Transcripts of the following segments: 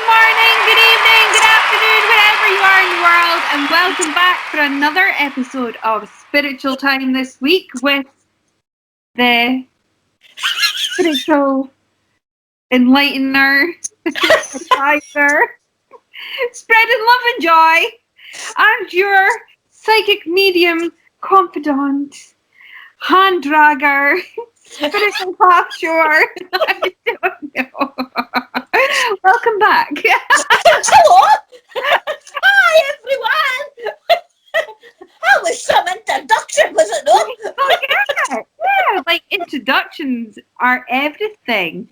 morning, good evening, good afternoon, wherever you are in the world, and welcome back for another episode of Spiritual Time this week with the spiritual enlightener, advisor, spreading love and joy, and your psychic medium confidant, hand dragger, spiritual offshore. I don't know. Welcome back. Hello! Hi, everyone! That was some introduction, was it not? Oh, yeah, like introductions are everything.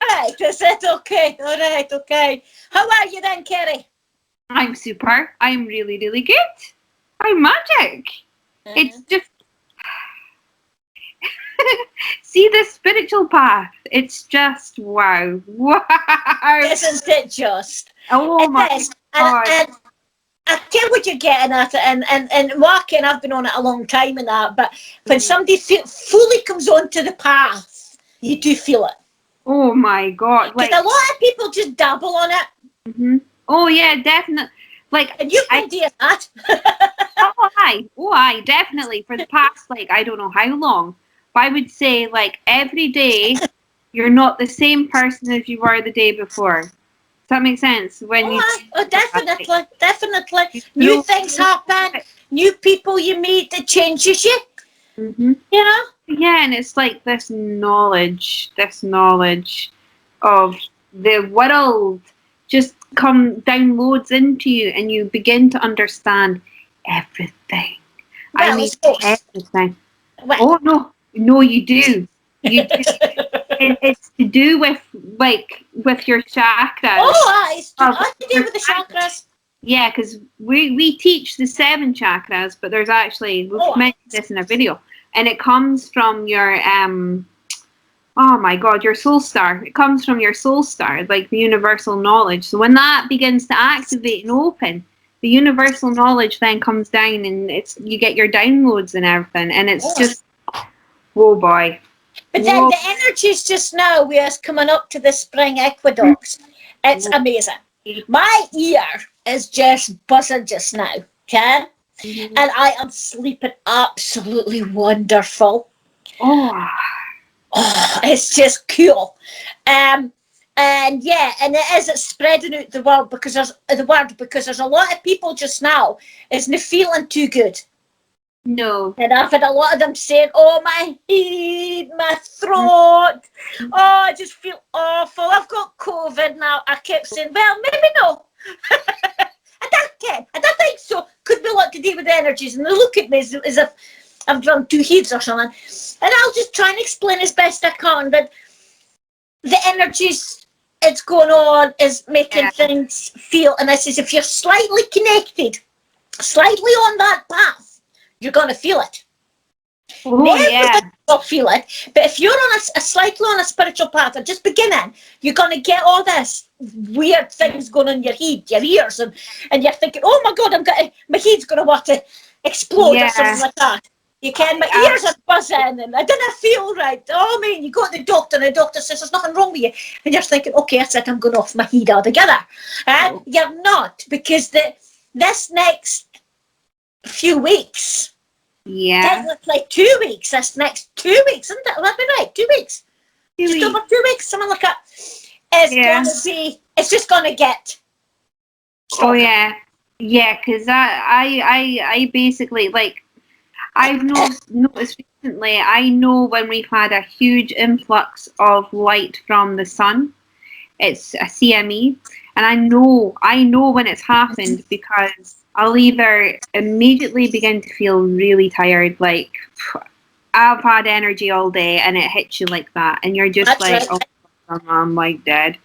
Right, is it okay? Alright, okay. How are you then, Kerry? I'm super. I'm really, really good. I'm magic. It's just... See the spiritual path. It's just wow. Wow. Isn't it just? Oh my God. And I get what you're getting at, and walking, I've been on it a long time and that, but when somebody fully comes onto the path, you do feel it. Oh my God. Because a lot of people just dabble on it. Mm-hmm. Oh yeah, definitely. Like, and you've been doing that. I definitely for the past, like, I don't know how long. But I would say, like, every day you're not the same person as you were the day before. Does that make sense? When Definitely. New things happen, new people you meet, that changes you. Mm-hmm. You know? Yeah, and it's like this knowledge of the world just downloads into you, and you begin to understand everything. Well, I mean, everything. Well. Oh no, you do. You do. It's to do with your chakras. Oh, it's to do with the chakras. Yeah, because we teach the 7 chakras, but there's actually, we've mentioned this in a video, and it comes from your oh my God, your soul star. It comes from your soul star, like the universal knowledge. So when that begins to activate and open, the universal knowledge then comes down, and you get your downloads and everything, and it's just, whoa boy. But then the energies just now, we are coming up to the spring equinox. It's amazing. My ear is just buzzing just now, okay? Mm-hmm. And I am sleeping absolutely wonderful. Oh, it's just cool. And it's spreading out the world because there's a lot of people just now isn't feeling too good. No. And I've had a lot of them saying, oh, my head, my throat, oh, I just feel awful. I've got COVID now. I kept saying, well, maybe no. I don't think so. Could be a lot to do with the energies. And they look at me as if I've drunk 2 heads or something. And I'll just try and explain as best I can that the energies it's going on is making things feel. And I says, if you're slightly connected, slightly on that path, you're going to feel it. Everybody will feel it. But if you're on a slightly on a spiritual path or just beginning, you're going to get all this weird things going on in your head, your ears, and you're thinking, oh my God, my head's going to want to explode or something like that. You can, my ears are buzzing and I didn't feel right. Oh man, you go to the doctor and the doctor says there's nothing wrong with you. And you're thinking, okay, that's it, I'm going off my head altogether. And you're not, because this next few weeks, technically 2 weeks, this next 2 weeks, isn't it? Will that be right? 2 weeks? Just over 2 weeks, something like that. It's just going to get stronger. Oh yeah. Yeah, because I basically, like, I've noticed recently, I know when we've had a huge influx of light from the sun, it's a CME, and I know when it's happened, because I'll either immediately begin to feel really tired, like I've had energy all day, and it hits you like that, and you're just oh, I'm like dead.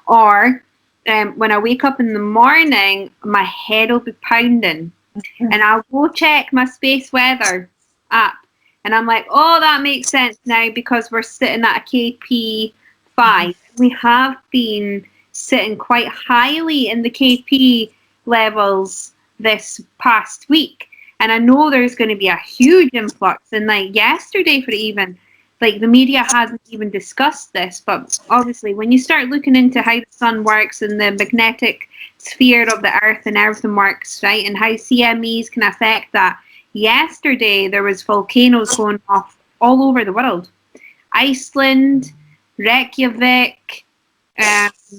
Or when I wake up in the morning, my head will be pounding, and I'll go check my space weather app, and I'm like, oh, that makes sense now, because we're sitting at a KP 5. We have been sitting quite highly in the KP levels this past week, and I know there's going to be a huge influx. And like yesterday, for even like the media hasn't even discussed this, but obviously when you start looking into how the sun works and the magnetic sphere of the earth and everything works, right, and how CMEs can affect that. Yesterday there was volcanoes going off all over the world. Iceland, Reykjavik,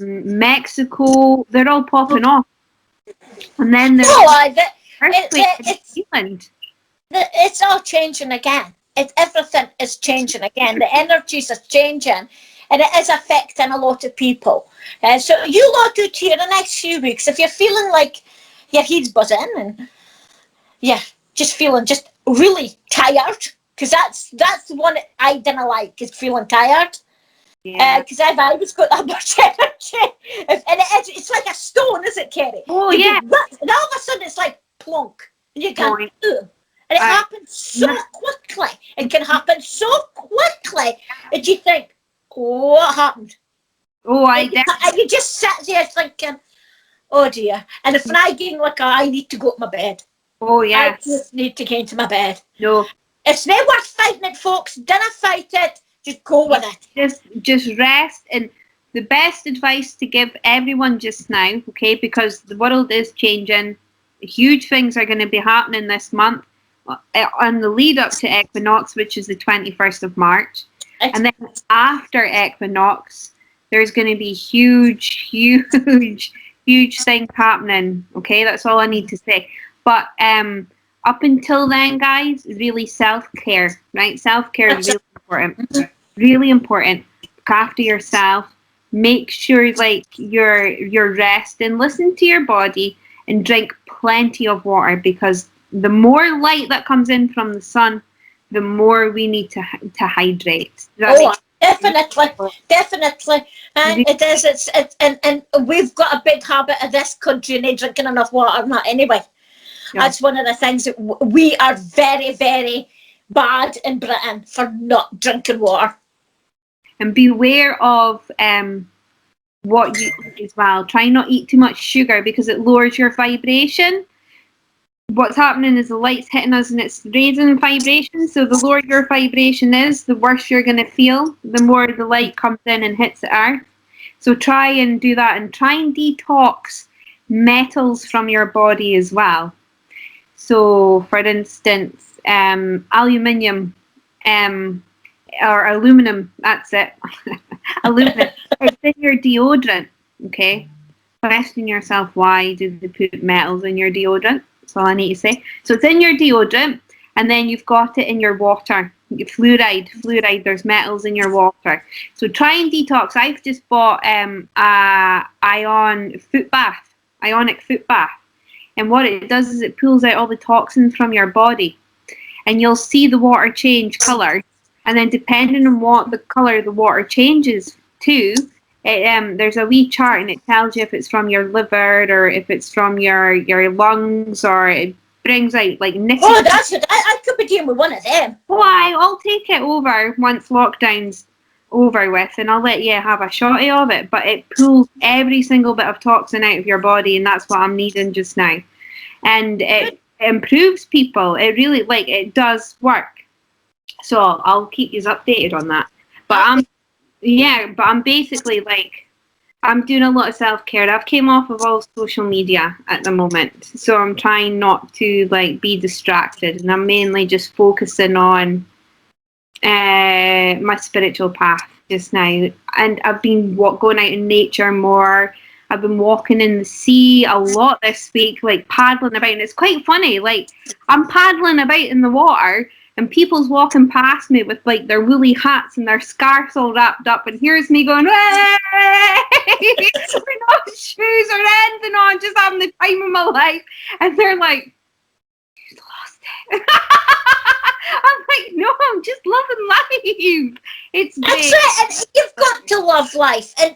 Mexico, they're all popping off. And then there's earthquake in New Zealand. It's all changing again. Everything is changing again. The energies are changing, and it is affecting a lot of people. So you lot out here the next few weeks, if you're feeling like your head's buzzing and just feeling just really tired, because that's the one I didn't like, is feeling tired. Because I've always got that much energy, and it's like a stone, is it, Kerry? Oh, yeah. And all of a sudden it's like plonk, and you can't do it. And it happens so quickly. It can happen so quickly that you think, oh, what happened? Oh, and you just sit there thinking, oh dear. And if I get like I need to go to my bed. Oh, yeah. I just need to get into my bed. No. It's not worth fighting it, folks. Don't fight it. Just go with it. Just rest. And the best advice to give everyone just now, okay, because the world is changing. Huge things are going to be happening this month on the lead up to equinox, which is the 21st of March. And then after equinox, there's going to be huge things happening. Okay, that's all I need to say. But up until then, guys, really self-care, right? Self-care is really important. Really important. Look after yourself. Make sure like you're resting. Listen to your body and drink plenty of water, because the more light that comes in from the sun, the more we need to hydrate. Definitely. And it is. And we've got a big habit of this country not drinking enough water. Not anyway. Yeah. That's one of the things that we are very, very bad in Britain for not drinking water. And beware of what you eat as well. Try not to eat too much sugar, because it lowers your vibration. What's happening is the light's hitting us and it's raising vibration. So the lower your vibration is, the worse you're going to feel, the more the light comes in and hits the earth. So try and do that, and try and detox metals from your body as well. So for instance, aluminium or aluminum, that's it. Aluminum. It's in your deodorant, okay? Question yourself, why do they put metals in your deodorant? That's all I need to say. So it's in your deodorant, and then you've got it in your water. Fluoride, there's metals in your water. So try and detox. I've just bought ionic foot bath. And what it does is it pulls out all the toxins from your body. And you'll see the water change colour. And then depending on what the colour the water changes to, there's a wee chart and it tells you if it's from your liver or if it's from your lungs, or it brings out like nicotine. Oh, that's it. I could be dealing with one of them. Why? I'll take it over once lockdown's over with, and I'll let you have a shotty of it. But it pulls every single bit of toxin out of your body, and that's what I'm needing just now. And it improves people. It really, it does work. So I'll keep you updated on that. But I'm basically I'm doing a lot of self-care. I've came off of all social media at the moment, so I'm trying not to be distracted, and I'm mainly just focusing on my spiritual path just now. And I've been going out in nature more. I've been walking in the sea a lot this week, paddling about, and it's quite funny. I'm paddling about in the water, and people's walking past me with their woolly hats and their scarves all wrapped up, and here's me going, "Hey!" with no shoes or anything on, just having the time of my life, and they're like, "You lost it." I'm like, "No, I'm just loving life. It's great." That's it, and you've got to love life, and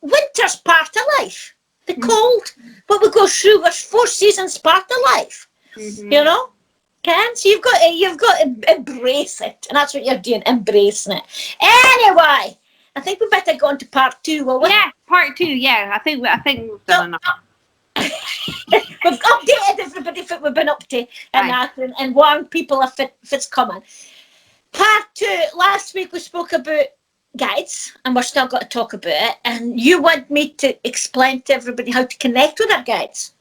winter's part of life. The cold, what we go through, was 4 seasons part of life. Mm-hmm. You know. So you've got to embrace it, and that's what you're doing, embracing it. Anyway, I think we better go on to part 2, will we? Yeah, part 2. Yeah, I think we've done enough. We've updated everybody what we've been up to, and warned people if it's coming. Part 2. last week we spoke about guides, and we're still got to talk about it. And you want me to explain to everybody how to connect with our guides.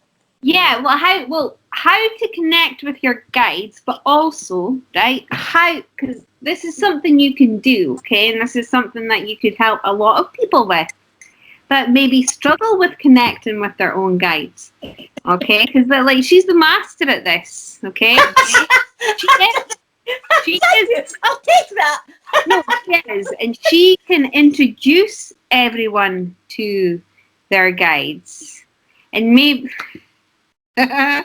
Yeah, how to connect with your guides, but also, right, because this is something you can do, okay, and this is something that you could help a lot of people with that maybe struggle with connecting with their own guides, okay, because like she's the master at this, okay. She is. I'll take that. No, she is, and she can introduce everyone to their guides, and maybe. Yes,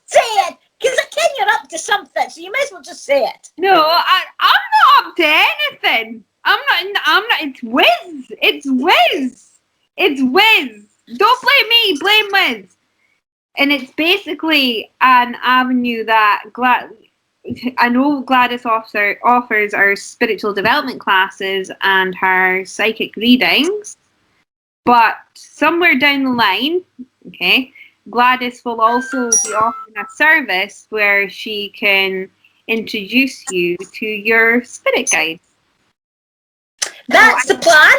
say it, because I ken you're up to something, so you may as well just say it. No, I'm not up to anything. I'm not. It's Wiz. It's Wiz. It's Wiz. Don't blame me. Blame Wiz. And it's basically an avenue that I know Gladys offers our spiritual development classes and her psychic readings, but somewhere down the line, okay, Gladys will also be offering a service where she can introduce you to your spirit guide. That's the plan.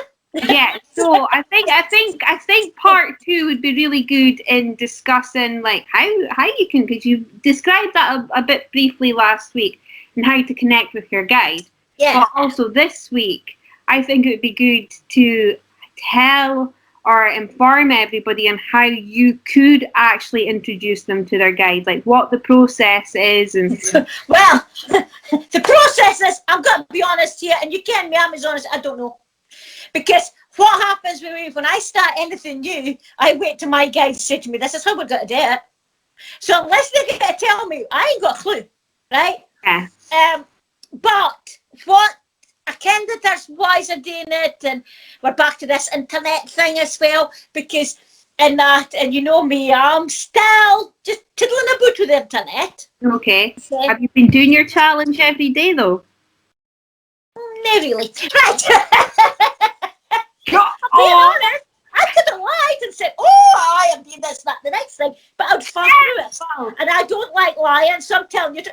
Yeah, so I think part 2 would be really good in discussing like how you can, because you described that a bit briefly last week, and how to connect with your guide. Yeah. But also this week, I think it would be good to tell or inform everybody on how you could actually introduce them to their guide, like what the process is. And well, the process is, I'm going to be honest here, and you can be, I'm as honest, I don't know. Because what happens when I start anything new, I wait till my guides say to me, this is how we're going to do it. So unless they're going to tell me, I ain't got a clue, right? Yeah. But what I ken that there's ways of doing it, and we're back to this internet thing as well, because in that, and you know me, I'm still just tiddling about with the internet. Okay. So, have you been doing your challenge every day though? Not really. Right. Honest, I could have lied and said, I am doing this, that, the next thing, but I'd fall through it. Wow. And I don't like lying, so I'm telling you.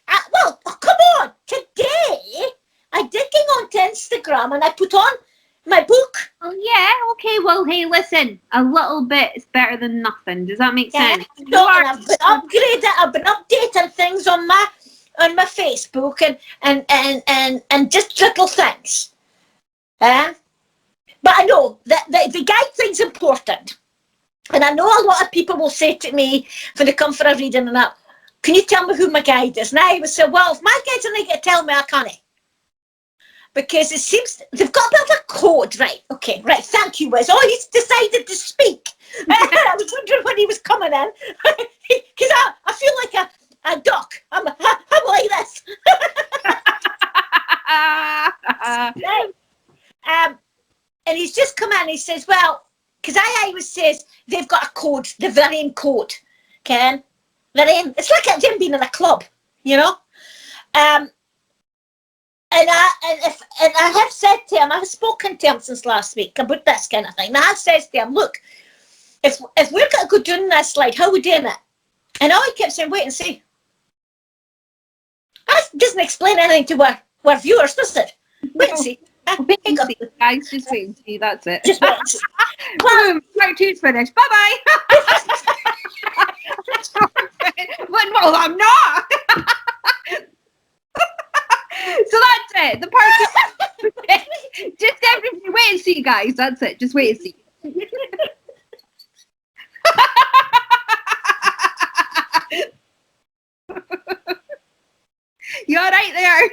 Come on. Today, I did go on to Instagram and I put on my book. Oh, yeah. Okay. Well, hey, listen. A little bit is better than nothing. Does that make sense? No, and I've been upgraded. I've been updating things on my Facebook and just little things. But I know that the guide thing's important. And I know a lot of people will say to me when they come for a reading and that, can you tell me who my guide is? And I would say, well, if my guide's only going to tell me, I can't. Because it seems they've got a bit of a code, right? Okay, right, thank you, Wiz. Oh, he's decided to speak. I was wondering when he was coming in. Because I feel like a duck. I'm like this. Right. And he's just come in and he says, well, because I always says they've got a code, the Varian code, Ken. Varian, it's like them being in a club, you know? And I have said to him, I've spoken to him since last week about this kind of thing. And I have said to him, look, if we're going to go doing this, like, how are we doing it? And all he kept saying, wait and see. That doesn't explain anything to our viewers, does it? Wait and see. Wait and see, guys, just wait and see, that's it. Just wait and see. Boom, part 2's finished. Bye-bye. Well, I'm not. So that's it. The part 2. Just everybody wait and see, guys. That's it. Just wait and see. You all right there?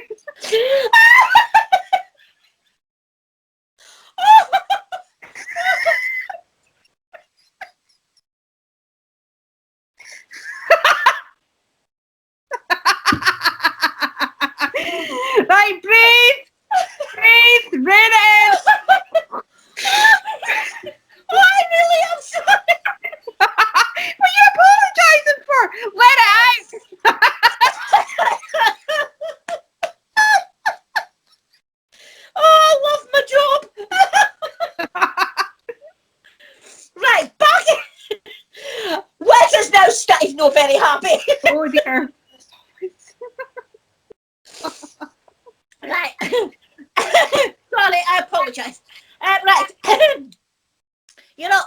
Right, breathe, breathe in. Oh, I really am sorry. What are you apologising for? Let it out. Oh, I love my job. Right, back. Wes is now starting not very happy. Oh dear. Sorry, I apologise. Right. You know,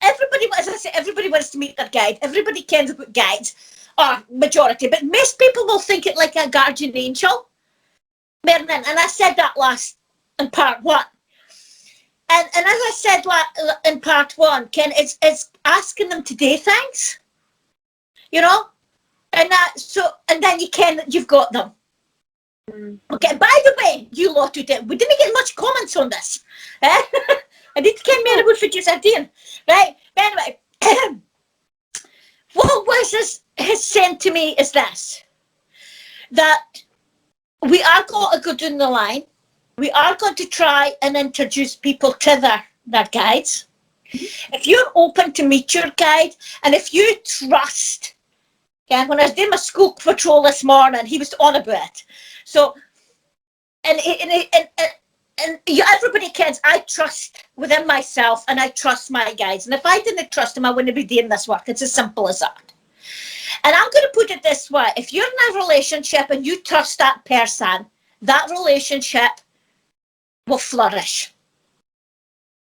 everybody, as I say, everybody wants to meet their guide. Everybody cares about guides, or majority, but most people will think it like a guardian angel. And I said that last in part one. And as I said in part one, Ken, it's asking them to do things, you know, and then you can, you've got them. Okay. By the way, you lot who did, we didn't get much comments on this. I need to get Mary Wood for just doing, right? But anyway, what Wes has sent to me is this: that we are going to go down the line. We are going to try and introduce people to their guides. If you're open to meet your guide, and if you trust, yeah, when I was doing my school patrol this morning, he was on about it. So, and everybody cares. I trust within myself, and I trust my guides. And if I didn't trust him, I wouldn't be doing this work. It's as simple as that. And I'm going to put it this way: if you're in a relationship and you trust that person, that relationship will flourish,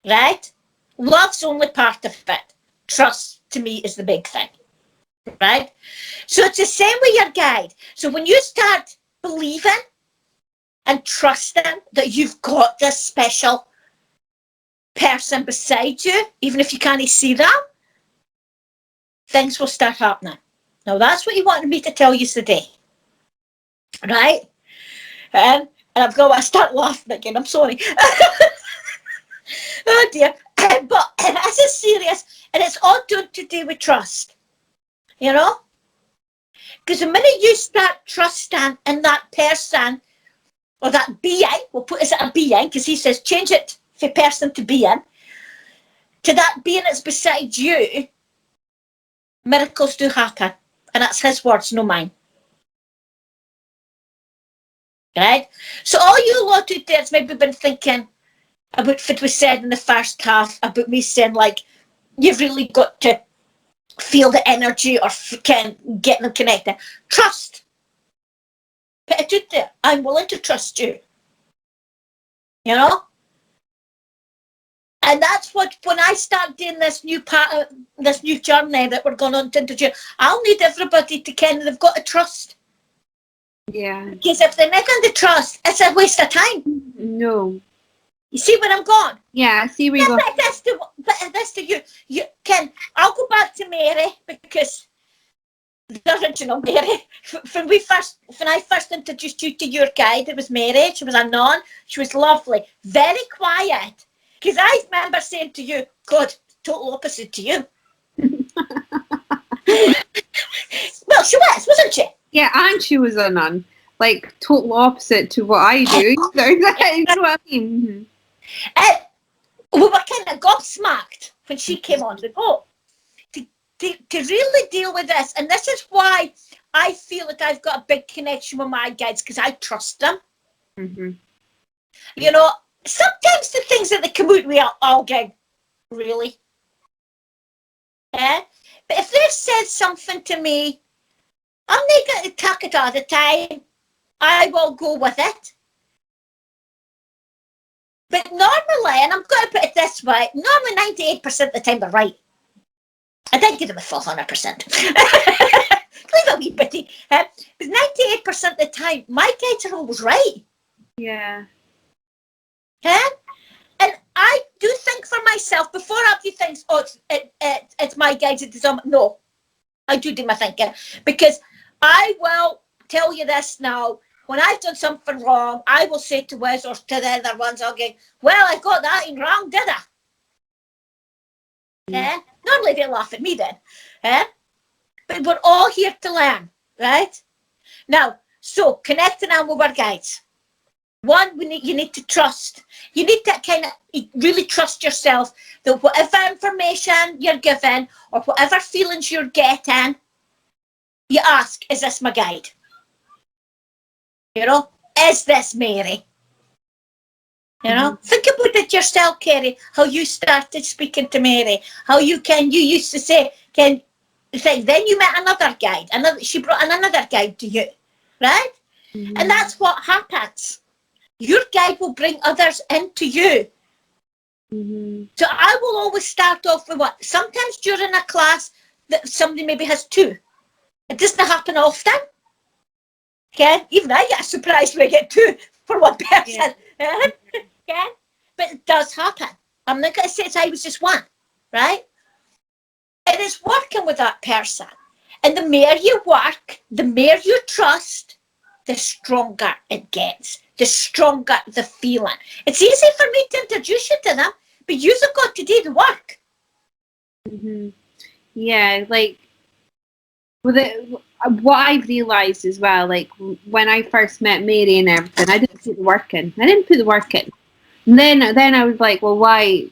right? Love's only part of it. Trust, to me, is the big thing, right? So it's the same with your guide. So when you start believing and trusting that you've got this special person beside you, even if you can't see them, things will start happening. Now, that's what you wanted me to tell you today, right? And I've got to start laughing again. I'm sorry. Oh dear. But this is serious, and it's all to do with trust. You know? Because the minute you start trusting in that person, or that being, we'll put it as a being, because he says change it from person to being, to that being that's beside you, miracles do happen. And that's his words, no mine. Right? So all you lot who there's maybe been thinking about what was said in the first half, about me saying, like, you've really got to feel the energy or can get them connected. Trust. Put it out there. I'm willing to trust you. You know? And that's what, when I start doing this new part of this new journey that we're going on to introduce, I'll need everybody to kind of, they've got to trust. Yeah. Because if they're not going to trust, it's a waste of time. No. You see where I'm going? Yeah, I see where you go. But that's to you. You can. I'll go back to Mary, because the original Mary. When I first introduced you to your guide, it was Mary. She was a nun. She was lovely, very quiet. Because I remember saying to you, God, total opposite to you. Well, she was, wasn't she? Yeah, and she was a nun. Like, total opposite to what I do. You know what I mean? We were kind of gobsmacked when she came on the boat to really deal with this. And this is why I feel that I've got a big connection with my guides, because I trust them. Mm-hmm. You know, sometimes the things that they come out with, I'll go, really? Yeah? But if they've said something to me, I'm not going to take it all the time. I will go with it. But normally, and I'm going to put it this way, normally 98% of the time they're right. I didn't give them a full 100%. Leave a wee bitty. But 98% of the time, my guides are always right. Yeah. And I do think for myself, before everybody thinks, oh, it's my guides, it's no. I do my thinking. Because I will tell you this now, when I've done something wrong, I will say to Wes or to the other ones, I'll go, well, I got that in wrong, did I? Yeah. Normally they laugh at me then. But we're all here to learn, right? Now, so connecting on with our guides. One, you need to trust. You need to kind of really trust yourself that whatever information you're given or whatever feelings you're getting, you ask, is this my guide? You know, is this Mary? You know, think about it yourself, Kerry, how you started speaking to Mary, how you used to say, then you met another guide, she brought in another guide to you, right? And that's what happens. your guide will bring others into you. So I will always start off with what? Sometimes during a class that somebody maybe has 2. It doesn't happen often. Okay? Even I get surprised when I get 2 for one person. Yeah. Okay? But it does happen. I'm not going to say it's I was just 1, right? It is working with that person. And the more you work, the more you trust, the stronger it gets. The stronger the feeling. It's easy for me to introduce you to them, but you've got to do the work. Yeah, like with it, what I've realised as well, like when I first met Mary and everything, I didn't put the work in. And then I was like, well, why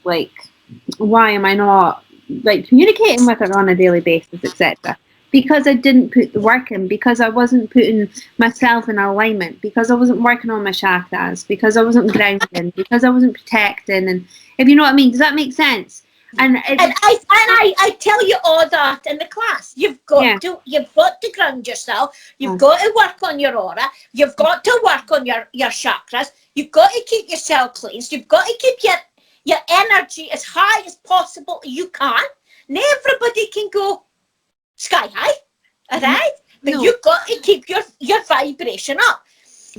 am I not like communicating with her on a daily basis, etc. Because I didn't put the work in, because I wasn't putting myself in alignment, because I wasn't working on my chakras, because I wasn't grounding, because I wasn't protecting, and if you know what I mean, does that make sense? And I tell you all that in the class. You've got to ground yourself. You've got to work on your aura. You've got to work on your chakras. You've got to keep yourself cleansed. You've got to keep your energy as high as possible you can. And everybody can go sky high, all right? But you've got to keep your vibration up.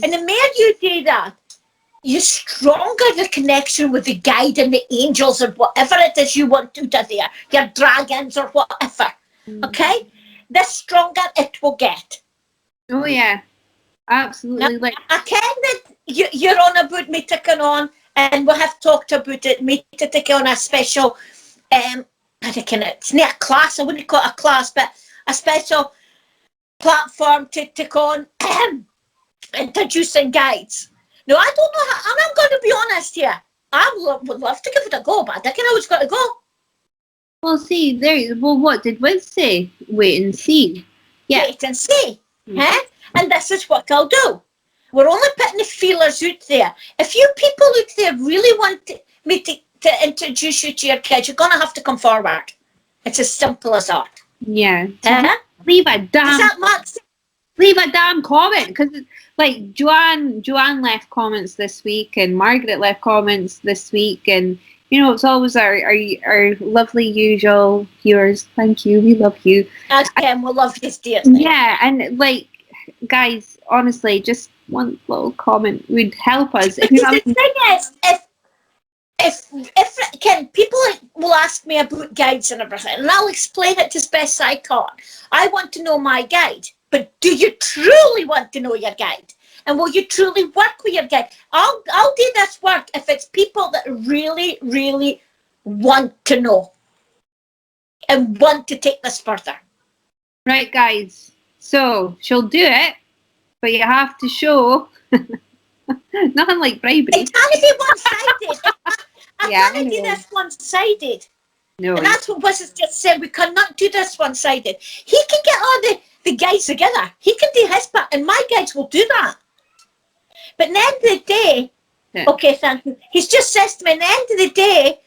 And the more you do that, you stronger the connection with the guide and the angels or whatever it is you want to do there, your dragons or whatever, okay? The stronger it will get. Oh, yeah. Absolutely. Now, I ken that you're on about me taking on, and we have talked about it, me to take on a special, it's not a class, I wouldn't call it a class, but a special platform to take on introducing guides. No, I don't know how, and I'm going to be honest here. I would love to give it a go, but I think I was going to go. Well, what did Wiz say? Wait and see. Yeah. Wait and see. And this is what I'll do. We're only putting the feelers out there. If you people out there really want me to introduce you to your kids, you're going to have to come forward. It's as simple as that. Yeah. Leave a damn comment, because like Joanne left comments this week, and Margaret left comments this week, and you know, it's always our lovely usual viewers. Thank you, we love you. Again, we love you, dear. Yeah, and like, guys, honestly, just one little comment would help us. The thing is, if people will ask me about guides and everything, and I'll explain it as best I can. I want to know my guide, but do you truly want to know your guide? And will you truly work with your guide? I'll do this work if it's people that really, really want to know and want to take this further. Right, guys. So she'll do it, but you have to show. Nothing like bribery. It can't be one-sided. I can't do this one-sided. No. And that's what Wiz has just said. We cannot do this one-sided. He can get all the guides together. He can do his part, and my guides will do that. But at the end of the day, okay, thank you. He's just says to me, at the end of the day,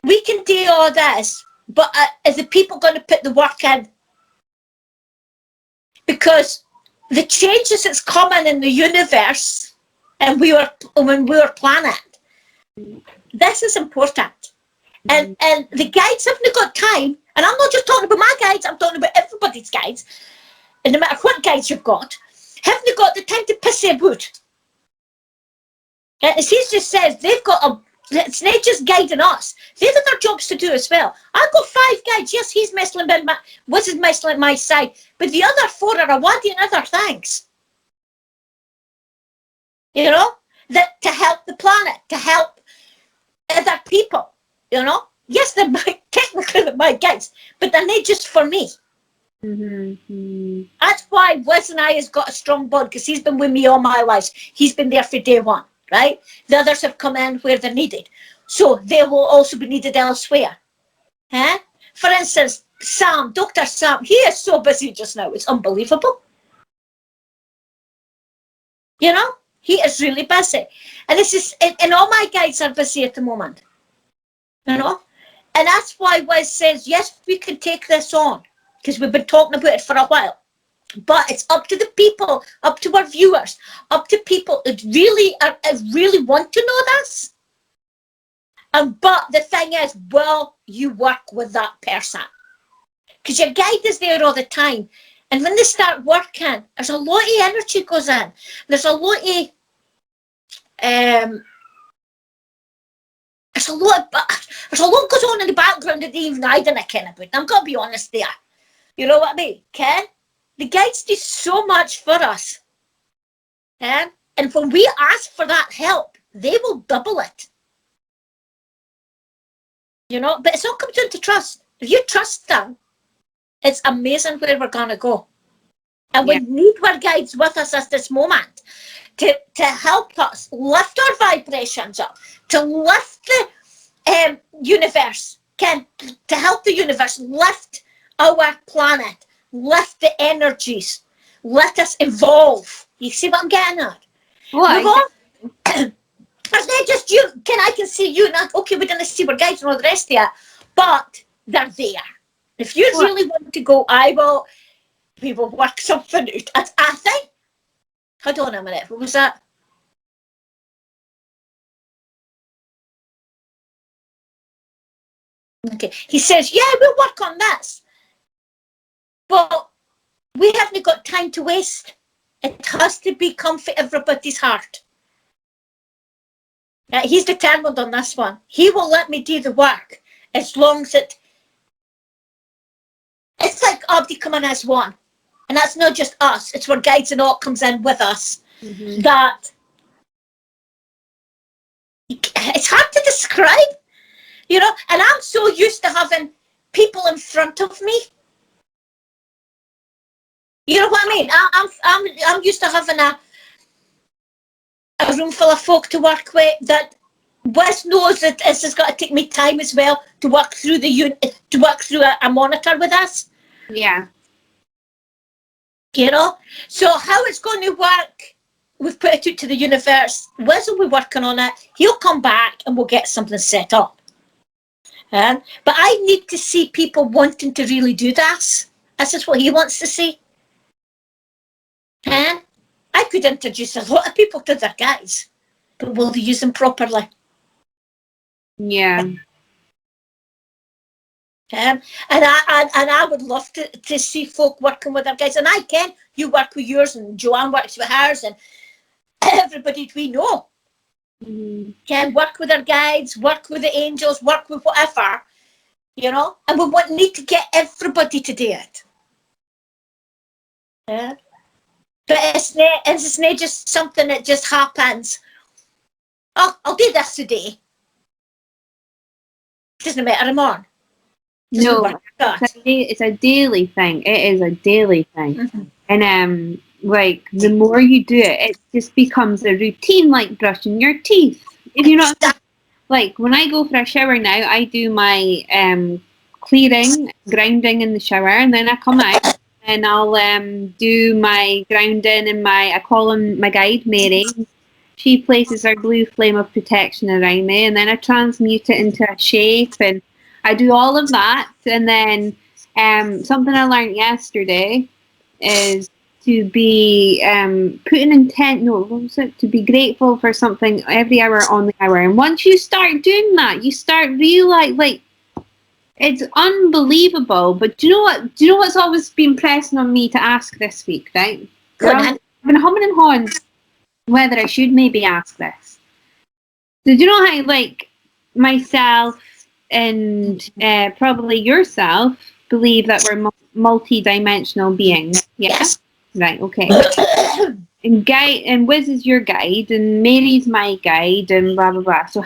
we can do all this, but are the people going to put the work in? Because the changes that's coming in the universe, and when we were planning, this is important. And the guides haven't got time, and I'm not just talking about my guides, I'm talking about everybody's guides, and no matter what guides you've got, haven't got the time to piss their boot. As he just says, they've got it's not just guiding us. They've got their jobs to do as well. I've got 5 guides. Yes, he's messing with Wiz is messing at my side, but the other 4 are awarding other things. You know, that to help the planet, to help other people. You know, yes, they're technically my guides, but they're not just for me. That's why Wiz and I has got a strong bond, because he's been with me all my life. He's been there for day one. Right? The others have come in where they're needed. So they will also be needed elsewhere. For instance, Dr. Sam, he is so busy just now. It's unbelievable. You know, he is really busy. And this is, and all my guides are busy at the moment. You know? And that's why Wiz says, yes, we can take this on. Because we've been talking about it for a while. But it's up to the people, up to our viewers, up to people that really want to know this. But the thing is, will you work with that person? Because your guide is there all the time. And when they start working, there's a lot of energy goes in. There's a lot of there's a lot goes on in the background that even I didn't care about. I'm gonna be honest there. You know what I mean? Ken? The guides do so much for us. And when we ask for that help, they will double it. You know, but it's all comes down to trust. If you trust them, it's amazing where we're gonna go. And we need our guides with us at this moment to help us lift our vibrations up, to lift the universe, to help the universe lift our planet, lift the energies, let us evolve. You see what I'm getting at? What? It's not just you. I can see you, and okay, we didn't see our guides and all the rest of it, but they're there. If you really want to go, we will work something out. I think, hold on a minute, what was that? Okay, he says, yeah, we'll work on this. But we haven't got time to waste. It has to become for everybody's heart. He's determined on this one. He will let me do the work as long as it's like Abdi coming as one. And that's not just us. It's where guides and all comes in with us. Mm-hmm. That it's hard to describe, you know. And I'm so used to having people in front of me. You know what I mean? I'm used to having a room full of folk to work with. That Wes knows that this has got to take me time as well to work through a monitor with us. Yeah. You know, so how it's going to work, we've put it out to the universe. Wes will be working on it. He'll come back and we'll get something set up. But I need to see people wanting to really do this. This is what he wants to see. I could introduce a lot of people to their guides, but will they use them properly? Yeah. And I would love to see folk working with their guides. And I can. You work with yours, and Joanne works with hers, and everybody we know can work with their guides, work with the angels, work with whatever, you know. And we need to get everybody to do it. But it's not just something that just happens. Oh, I'll do this today. Doesn't matter tomorrow. No, it's a daily thing. It is a daily thing. Mm-hmm. And like the more you do it, it just becomes a routine, like brushing your teeth. If you know, like when I go for a shower now, I do my clearing, grounding in the shower, and then I come out and I'll do my grounding and I call on my guide, Mary. She places her blue flame of protection around me, and then I transmute it into a shape, and I do all of that. And then something I learned yesterday is to be putting intent. No, what was it? To be grateful for something every hour on the hour. And once you start doing that, you start realizing, like, it's unbelievable. But do you know what? Do you know what's always been pressing on me to ask this week? Right? I've been humming and hawing whether I should maybe ask this. So do you know how, like, myself and probably yourself believe that we're multi-dimensional beings? Yes. Right. Okay. And Wiz is your guide, and Mary's my guide, and blah blah blah. So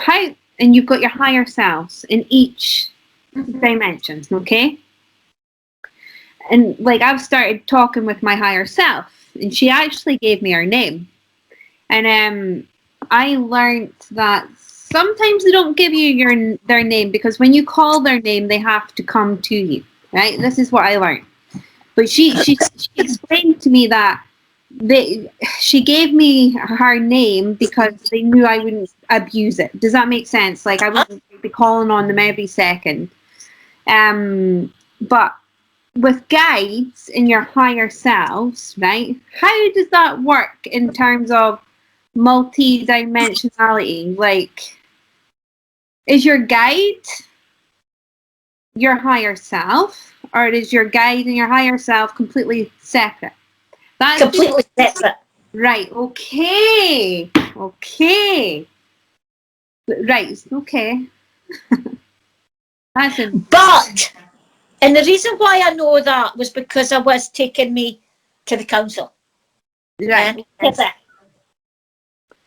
and you've got your higher selves in each dimension. Okay. And like I've started talking with my higher self, and she actually gave me her name. And I learned that sometimes they don't give you their name, because when you call their name, they have to come to you, right? This is what I learned. But she explained to me that she gave me her name because they knew I wouldn't abuse it. Does that make sense? Like I wouldn't be calling on them every second. But with guides in your higher selves, right? How does that work in terms of multi-dimensionality? Like, is your guide your higher self, or is your guide and your higher self completely separate? That's Completely separate. right. Okay. Okay. Right. Okay. That's it. But, and the reason why I know that was because I was taking me to the council. Right. Yeah?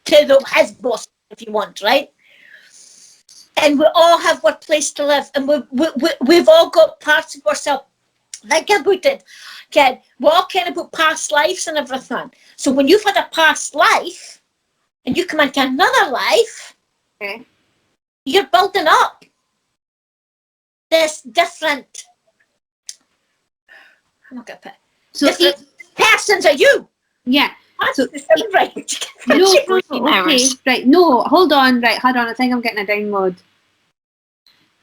To the his boss, if you want, right? And we all have our place to live, and we've all got parts of ourselves. Think about it, kid. We're all kind about past lives and everything. So when you've had a past life, and you come into another life, Okay. you're building up this different, I'm not going to put So different persons of you. yeah. So right. no, okay, right. No, hold on, right, hold on. I think I'm getting a download.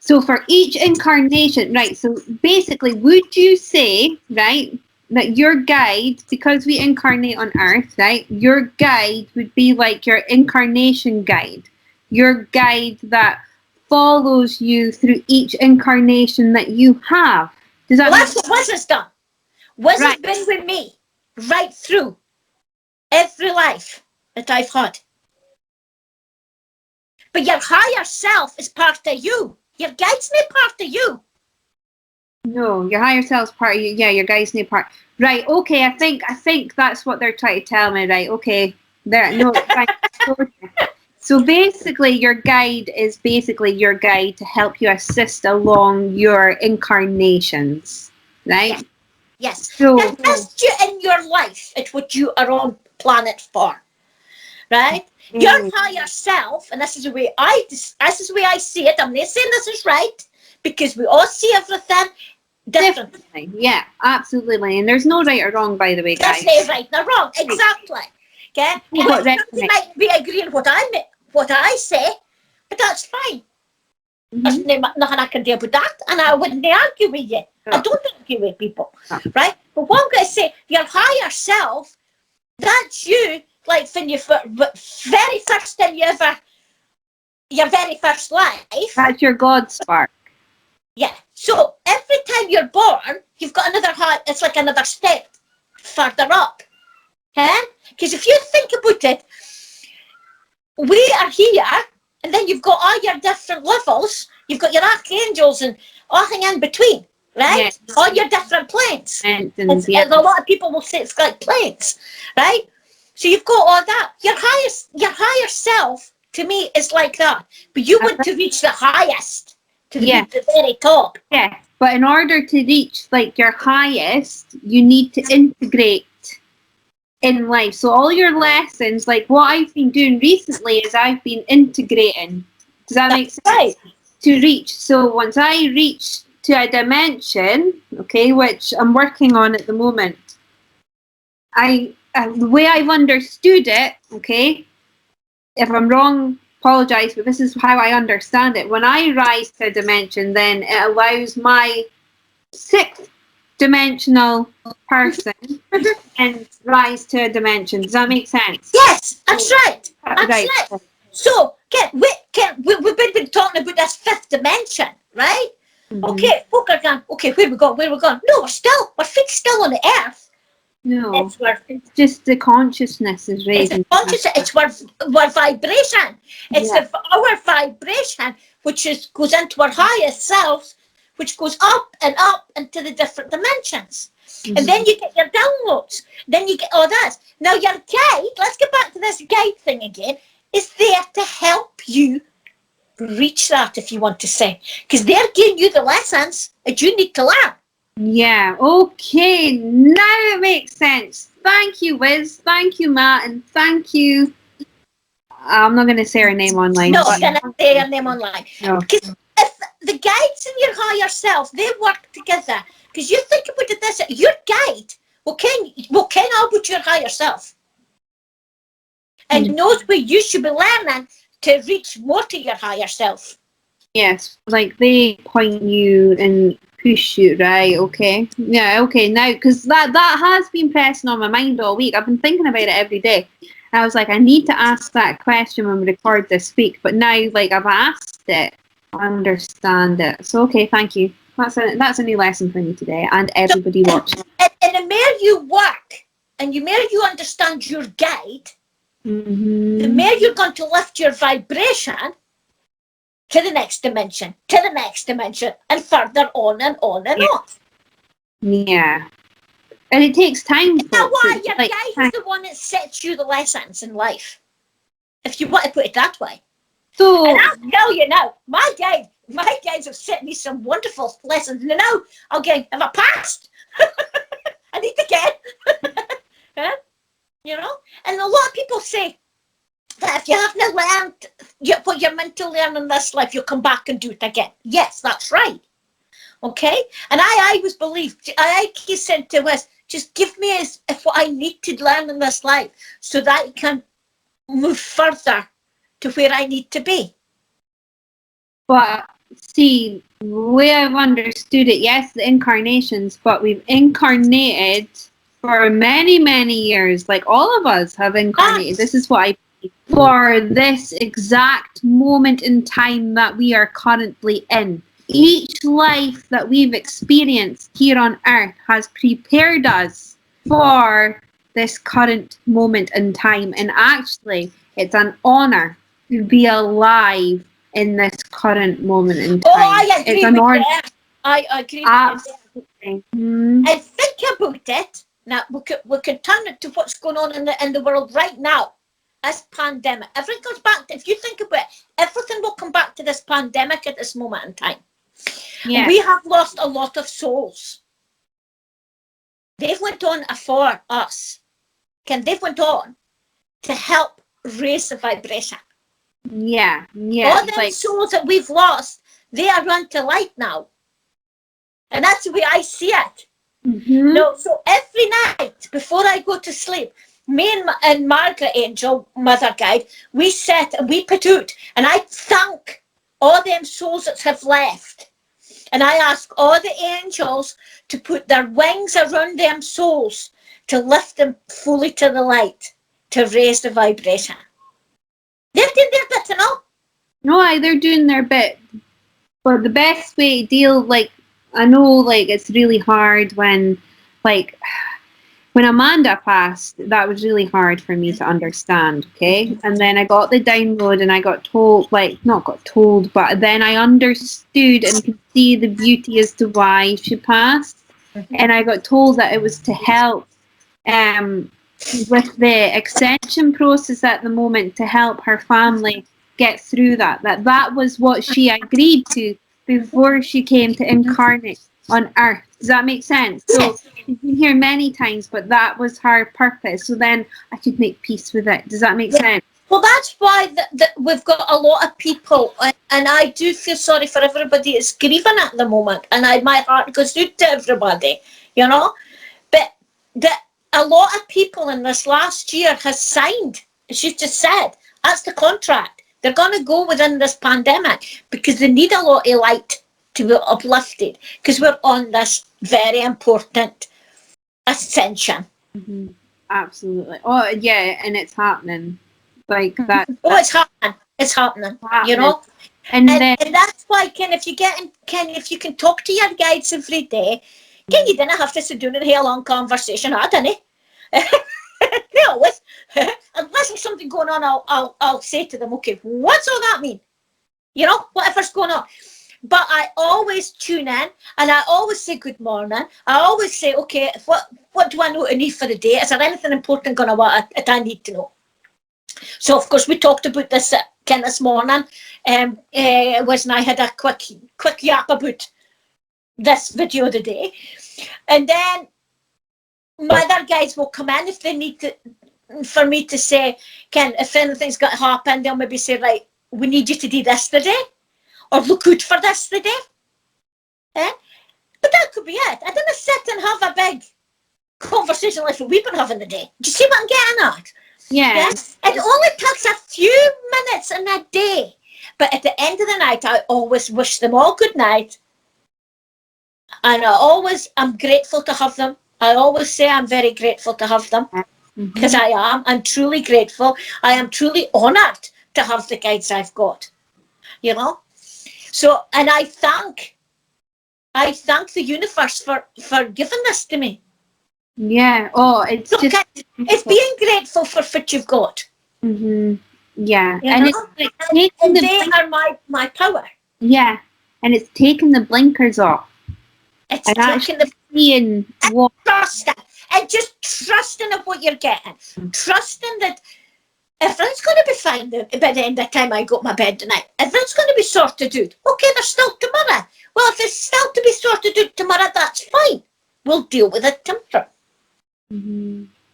So for each incarnation, right, so basically, would you say, right, that your guide, because we incarnate on Earth, right, your guide would be like your incarnation guide, your guide that follows you through each incarnation that you have. Does that Well, that's what Wiz has done. Wiz has right? been with me right through every life that I've had. But your higher self is part of you. Your guide's not part of you. No, your higher self's part of you. Yeah, your guide's not part. Right. Okay. I think that's what they're trying to tell me. Right. Okay. There. No. Right. So basically, your guide is basically your guide to help you assist along your incarnations. Right. Yes. So To assist you in your life. It's what you are on planet for. Right? Your higher self, and this is the way I see it. I'm not saying this is right, because we all see everything differently. definitely, yeah, absolutely. And there's no right or wrong, by the way, guys. There's no right nor wrong. Exactly. Okay? What And you might be agreeing what I say, but that's fine. There's nothing I can do about that, and I wouldn't argue with you. I don't argue with people, right? But what I'm going to say, your higher self, that's you, like when you very first time you ever, your very first life. That's your God spark. Yeah. So every time you're born, you've got another heart. It's like another step further up. Okay? Because if you think about it, we are here, and then you've got all your different levels. You've got your archangels and everything in between, right? Yes. All your different planes. And a lot of people will say it's like planes, right? So you've got all that. Your higher self, to me, is like that. But you want to reach the highest, to reach the very top. Yeah, but in order to reach like your highest, you need to integrate in life. So all your lessons, like what I've been doing recently is I've been integrating. Does that make sense? Right. To reach. So once I reach to a dimension, okay, which I'm working on at the moment, the way I've understood it, okay, if I'm wrong, apologise, but this is how I understand it. When I rise to a dimension, then it allows my sixth dimensional person and rise to a dimension. Does that make sense? Yes, that's right. That's right. So, we've been talking about this fifth dimension, right? Mm-hmm. Okay, folk are going, okay, where we going? No, we're still on the earth. No, it's just the consciousness is raising. It's our vibration. It's our vibration, which goes into our highest selves, which goes up and up into the different dimensions. Mm-hmm. And then you get your downloads. Then you get all that. Now your guide, let's get back to this guide thing again, is there to help you reach that, if you want to say. Because they're giving you the lessons that you need to learn. Yeah, okay, now it makes sense. Thank you, Wiz. Thank you, Matt. And thank you. I'm not going to say her name online. No, I'm going to say her name online. Because if the guides and your higher self, they work together. Because you think about it this, your guide will ken all about your higher self. And knows where you should be learning to reach more to your higher self. Yes, like they point you in Push you, right? Okay. Yeah, okay. Now, because that has been pressing on my mind all week. I've been thinking about it every day. I was like, I need to ask that question when we record this week. But now, like, I've asked it, understand it. So, okay, thank you. That's a new lesson for me today, and everybody watching. And the more you work, and the more you understand your guide, the more you're going to lift your vibration to the next dimension, and further on and on and on. Yeah. And it takes time. Is that why your guide is the one that sets you the lessons in life? If you want to put it that way. So, and I'll tell you now, my guides have set me some wonderful lessons. And now, okay, have I passed? I need to get. You know? And a lot of people say that if you haven't learned what you're meant to learn in this life, you'll come back and do it again. Yes, that's right. Okay? And I always believed, I said to us, just give me what I need to learn in this life so that I can move further to where I need to be. But see, the way I've understood it, yes, the incarnations, but we've incarnated for many, many years. Like all of us have incarnated. This is what I believe. For this exact moment in time that we are currently in. Each life that we've experienced here on earth has prepared us for this current moment in time. And actually, it's an honor to be alive in this current moment in time. Oh, I agree with you. I agree with you. And think about it. Now, we can turn it to what's going on in the world right now. This pandemic. Everything comes back to, if you think about it, everything will come back to this pandemic at this moment in time. Yeah. We have lost a lot of souls. They've went on for us. They've went on to help raise the vibration. Yeah. All them souls that we've lost, they are run to light now. And that's the way I see it. No, so every night before I go to sleep, me and Margaret Angel, Mother Guide, we sit and we put out, and I thank all them souls that have left. And I ask all the angels to put their wings around them souls to lift them fully to the light, to raise the vibration. They're doing their bit, you know? No, they're doing their bit. But the best way to deal, like, I know, like, it's really hard when Amanda passed, that was really hard for me to understand, okay? And then I got the download and I got told, not got told, but then I understood and could see the beauty as to why she passed. And I got told that it was to help with the ascension process at the moment, to help her family get through that was what she agreed to before she came to incarnate on earth. Does that make sense? So she's been here many times, but that was her purpose. So then I could make peace with it. Does that make sense? Well, that's why we've got a lot of people, and I do feel sorry for everybody that's grieving at the moment, and my heart goes out to everybody, you know. But a lot of people in this last year has signed, as you just said, that's the contract. They're going to go within this pandemic because they need a lot of light to be uplifted, because we're on this very important ascension. Absolutely. Oh, yeah, and it's happening. Like that. It's happening. It's happening. You know? And that's why, if you can talk to your guides every day, you didn't have to sit down and have a long conversation, didn't they always, unless there's something going on, I'll say to them, okay, what's all that mean? You know, whatever's going on. But I always tune in, and I always say good morning. I always say, okay, what do I know to need for the day? Is there anything important going on that I need to know? So, of course, we talked about this this morning, when I had a quick yap about this video of the day. And then my other guys will come in if they need to, for me to say, if anything's got to happen, they'll maybe say, right, we need you to do this today, or look out for this today. But that could be it. I didn't sit and have a big conversation like what we've been having today. Do you see what I'm getting at? Yeah. It only takes a few minutes in a day. But at the end of the night, I always wish them all good night. And I'm grateful to have them. I always say I'm very grateful to have them, because I am. I'm truly grateful. I am truly honoured to have the guides I've got, you know. So, and I thank the universe for giving this to me. Yeah. Oh, it's Look, just. it's being grateful for what you've got. Yeah, You and know? it's like taking And the they are my power. yeah, and it's taking the blinkers off It's and taking actually seeing what. trusting and just trusting of what you're getting. Trusting that everything's going to be fine by the end of the time I go to my bed tonight. Everything's going to be sorted out. Okay, there's still tomorrow. Well, if there's still to be sorted out tomorrow, that's fine. We'll deal with it tomorrow.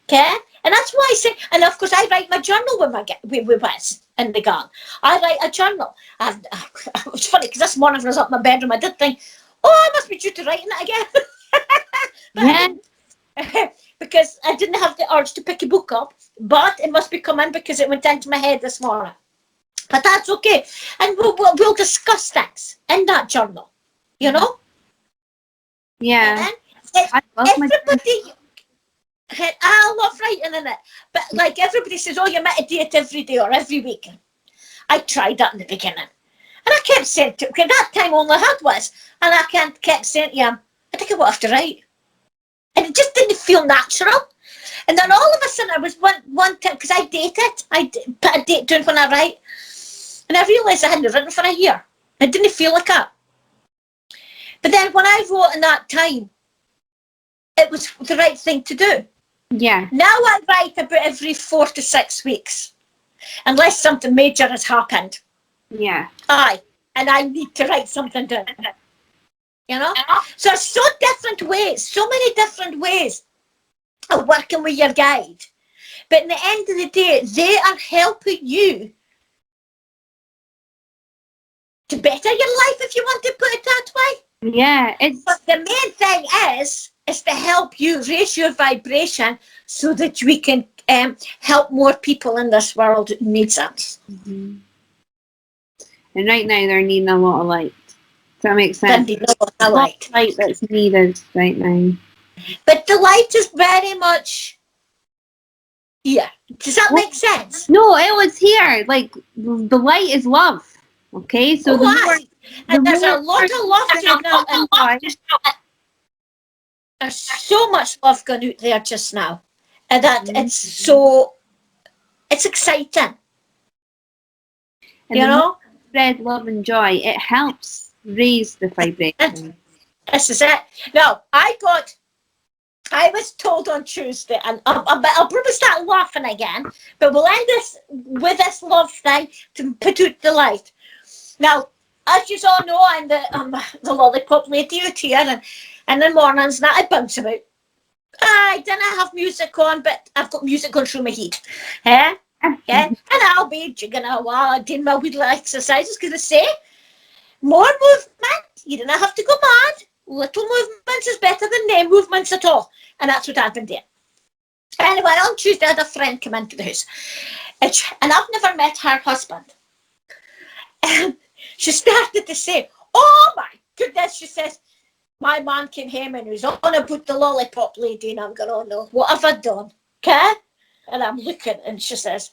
Okay? And that's why I say, and of course I write my journal with Wes in the garden. I write a journal. And it was funny because this morning when I was up in my bedroom, I did think, I must be due to writing it again. Yeah. Because I didn't have the urge to pick a book up, but it must be coming because it went into my head this morning. But that's okay. And we'll discuss things in that journal, you know? Yeah. And I love everybody... I love writing in it. But like everybody says, you meditate every day or every week. I tried that in the beginning. And I kept saying to because that time all I had was, and I kept saying to him, I think I will have to write. And it just didn't feel natural. And then all of a sudden I was one time, because I dated, I put a date down when I write. And I realised I hadn't written for a year. It didn't feel like that. But then when I wrote in that time, it was the right thing to do. Yeah. Now I write about every 4 to 6 weeks, unless something major has happened. Yeah. And I need to write something down. You know? So there's so many different ways of working with your guide. But in the end of the day, they are helping you to better your life, if you want to put it that way. Yeah. But the main thing is to help you raise your vibration so that we can help more people in this world who needs us. And right now they're needing a lot of light. Does that make sense? A lot of light that's needed right now. But the light is very much here. Does that make sense? No, it was here. Like the light is love. Okay, so there's a lot of love going out. There's so much love going out there just now, and that it's exciting. And you know, spread love and joy. It helps raise the vibration. This is it. Now I was told on Tuesday, and I'll probably start laughing again, but we'll end this with this love thing to put out the light. Now, as you all know, I'm the lollipop lady out here, and in the mornings now I bounce about. I didn't have music on, but I've got music going through my head. Yeah? And I'll be jigging a while, doing my wee little exercises, because I say, more movement, you don't have to go mad. Little movements is better than no movements at all. And that's what I've been doing. Anyway, on Tuesday I had a friend come into the house. And I've never met her husband. And she started to say, oh my goodness, she says, my man came home and he was on about the lollipop lady, and I'm going, oh no, what have I done? Okay? And I'm looking, and she says,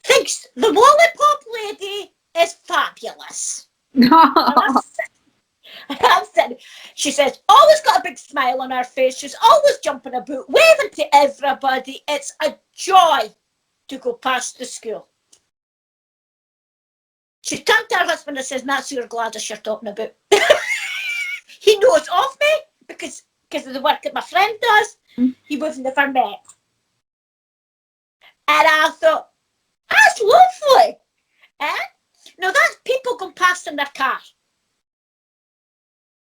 thinks the lollipop lady is fabulous. I said, she says, always got a big smile on her face. She's always jumping about, waving to everybody. It's a joy to go past the school. She turned to her husband and says, that's your Gladys you're talking about. He knows of me because of the work that my friend does. He was never met. And I thought, that's lovely. Now that's people going past in their car.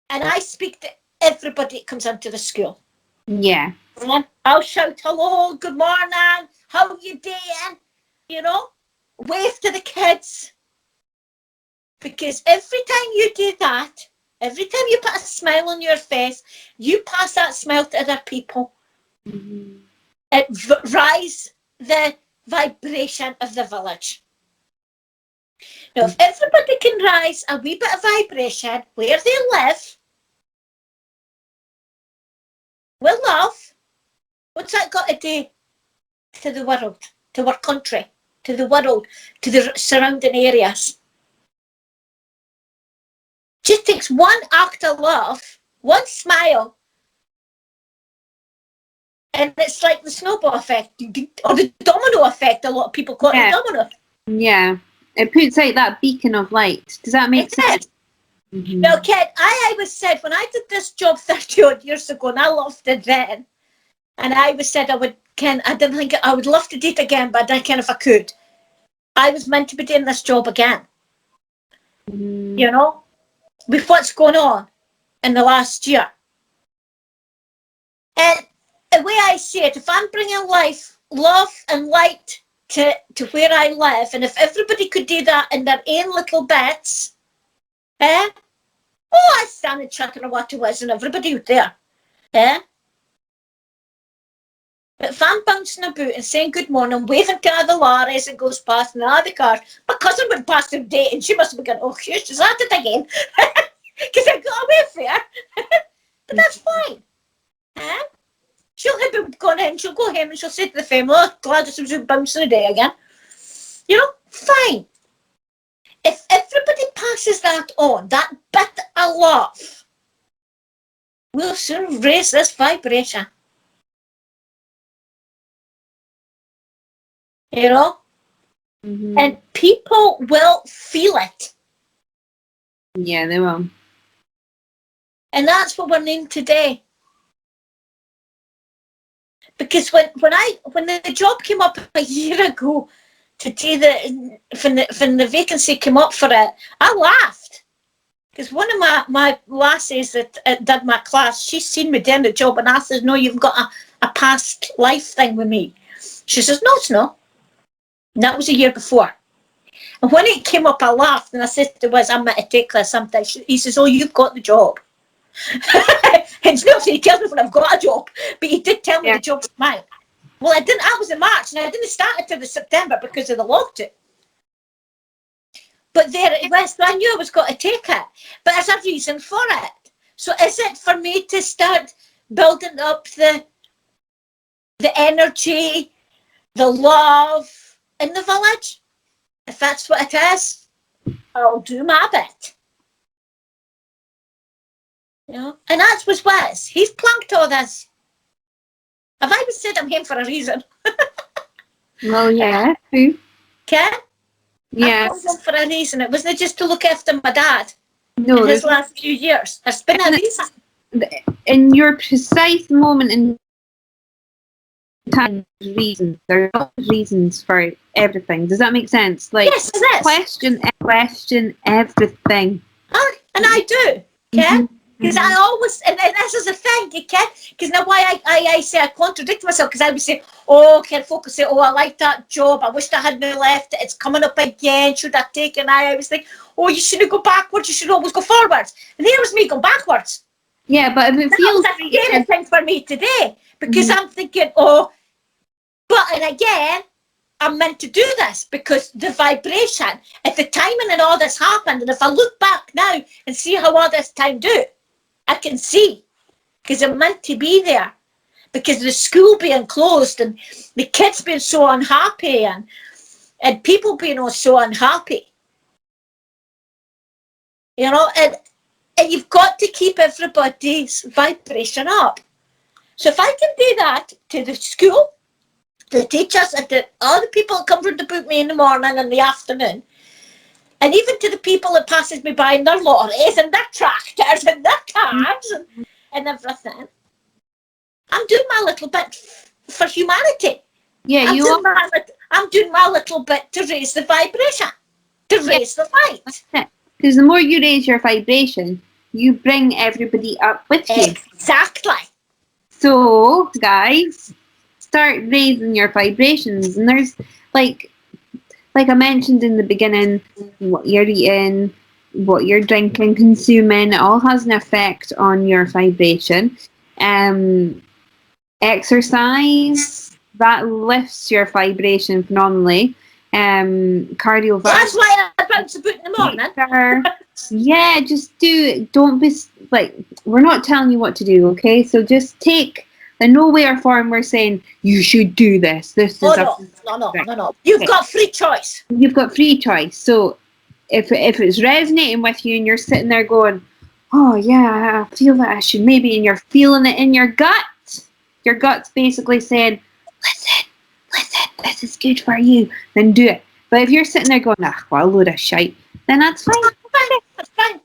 And I speak to everybody that comes into the school. Yeah. I'll shout, hello, good morning, how are you doing? You know, wave to the kids. Because every time you do that, every time you put a smile on your face, you pass that smile to other people. It rises the vibration of the village. Now, if everybody can rise a wee bit of vibration where they live, with love. What's that got to do to the world, to our country, to the world, to the surrounding areas? Just takes one act of love, one smile, and it's like the snowball effect, or the domino effect. A lot of people call it the domino effect. Yeah, it puts out that beacon of light. Does that make sense? Mm-hmm. Now, Ken, I always said when I did this job 30 odd years ago, and I loved it then, and I always said I didn't think I would love to do it again, but I didn't care if I could. I was meant to be doing this job again. Mm-hmm. You know, with what's going on in the last year. And the way I see it, if I'm bringing life, love and light to where I live, and if everybody could do that in their own little bits, I stand and chatting about what it was and everybody was there. But if I'm bouncing about and saying good morning, waving to other lorries and goes past and other cars, my cousin went past her date and she must have been going, oh, she's at it again. Because I got away from her. But that's fine. She'll have gone in, she'll go home and she'll say to the family, oh, Gladys was bouncing a day again. You know, fine. If everybody passes that on, that bit of love, we'll soon raise this vibration. You know? Mm-hmm. And people will feel it. Yeah, they will. And that's what we're needing today. Because when the job came up a year ago to do when the vacancy came up for it, I laughed. Because one of my lassies that did my class, she's seen me doing the job, and I said, no, you've got a past life thing with me. She says, no, it's not. And that was a year before. And when it came up, I laughed, and I said to Wiz, I'm going to take this sometime. He says, oh, you've got the job. And it's not that he tells me when I've got a job, but he did tell me the job was mine. Well, I didn't. I was in March, and I didn't start until the September because of the lockdown. But there it was, so I knew I was going to take it. But there's a reason for it. So is it for me to start building up the energy, the love in the village? If that's what it is, I'll do my bit. You know? And that's what's Wes. He's plunked all this. I've always said I'm here for a reason. Well, yeah. True. Okay? Yes. I was home for a reason. It wasn't just to look after my dad in his last few years. There's been a reason. In your precise moment in time, reasons. There are reasons for everything. Does that make sense? Like, yes, it is. Question everything. And I do. Okay? Because I always, and this is a thing, okay? Because now why I say I contradict myself, because I would say, oh, can folks say, oh, I like that job, I wish I hadn't left it, it's coming up again, should I take it? And I always think, oh, you shouldn't go backwards, you should always go forwards. And here was me going backwards. Yeah, but if it feels... That's a scary thing for me today, because I'm thinking, oh, and again, I'm meant to do this because the vibration, at the timing and all this happened, and if I look back now and see how all this time do, I can see, because I'm meant to be there, because the school being closed and the kids being so unhappy and people being so unhappy. You know, and you've got to keep everybody's vibration up. So if I can do that to the school, the teachers, and all the people that come from to book me in the morning and the afternoon, and even to the people that passes me by in their lorries and their tractors and their cars and everything, I'm doing my little bit for humanity. Yeah, I'm doing my little bit to raise the vibration, to raise the light. Because the more you raise your vibration, you bring everybody up with you. Exactly. So, guys, start raising your vibrations. And there's, like I mentioned in the beginning, what you're eating, what you're drinking, consuming, it all has an effect on your vibration. Exercise, that lifts your vibration phenomenally. Cardiovascular. That's why I bounce about in the morning. Yeah, just do it. Don't be like, we're not telling you what to do, okay? So just take in no way or form we're saying you should do this. This is no. You've got free choice. You've got free choice. So if it's resonating with you and you're sitting there going, oh yeah, I feel that I should maybe, and you're feeling it in your gut. Your gut's basically saying, listen, this is good for you, then do it. But if you're sitting there going, well, a load of shite, then that's fine. That's fine.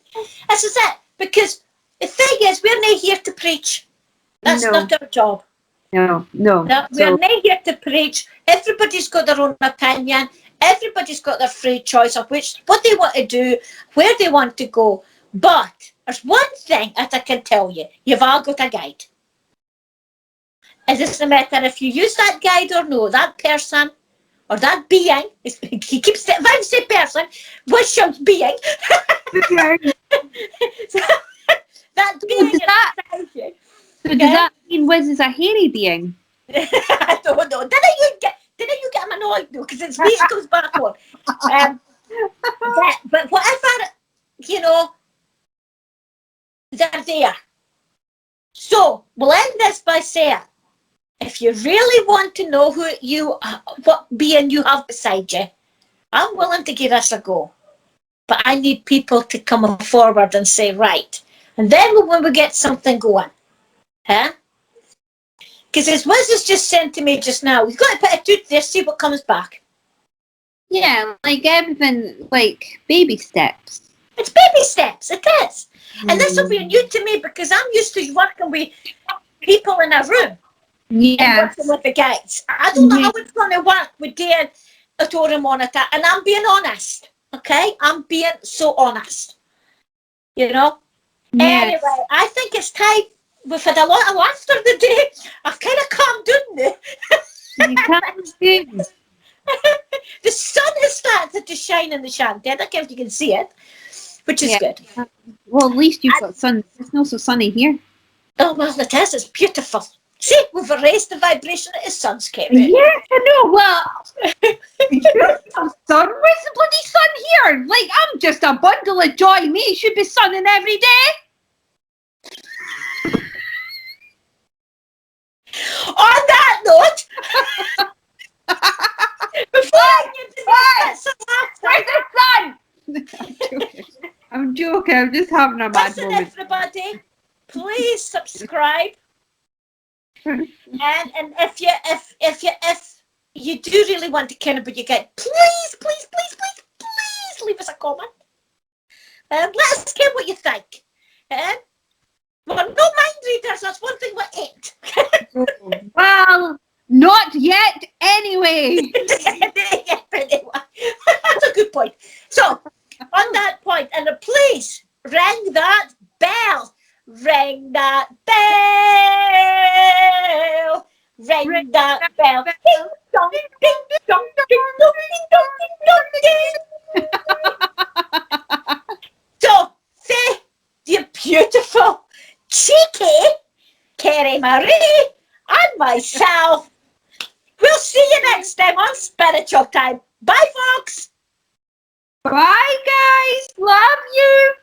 This is it. Because the thing is, we're not here to preach. That's not our job. No. We're not here to preach. Everybody's got their own opinion. Everybody's got their free choice of what they want to do, where they want to go. But there's one thing that I can tell you. You've all got a guide. It doesn't matter if you use that guide or no, that person or that being, he keeps, if I say person, what shouts being? That being inside you. So does that mean Wiz is a hairy being? I don't know. Didn't you get him annoyed though? Because it's me it goes back on. But whatever, they're there. So we'll end this by saying, if you really want to know what being you have beside you, I'm willing to give this a go. But I need people to come forward and say, right. And then when we get something going, because as Wiz has just said to me just now, we've got to put a tooth there, see what comes back. Yeah, like everything, like baby steps. It's baby steps, it is. And this will be new to me because I'm used to working with people in a room. Yeah. Working with the guides. I don't know how it's going to work with doing a Torah monitor. And I'm being honest, okay? I'm being so honest. Yes. Anyway, I think it's time. We've had a lot of laughter today. I've kind of calmed down now. You can't do. The sun has started to shine in the shanty. I don't care if you can see it, which is good. Well, at least you've got sun. It's not so sunny here. Oh, well, it is. It's beautiful. See, we've erased the vibration that his sun's carrying. Yeah, I know. Well, sun. Where's the bloody sun here? Like, I'm just a bundle of joy. Me should be sunning every day. On that note, before I get to where's the sun? I'm joking. I'm just having a bad listen, moment. everybody, please subscribe. And if you do really want to care about your guide, please leave us a comment. Let us know what you think. We're no mind readers, that's one thing we ain't. Well, not yet anyway. That's a good point. So, on that point, and please ring that bell. Ring that bell. Ring that bell. Ding dong, ding dong, ding dong, ding dong, ding dong, ding. So, say, you beautiful, cheeky Kerry Marie and myself. We'll see you next time on Spiritual Time. Bye, folks. Bye, guys. Love you.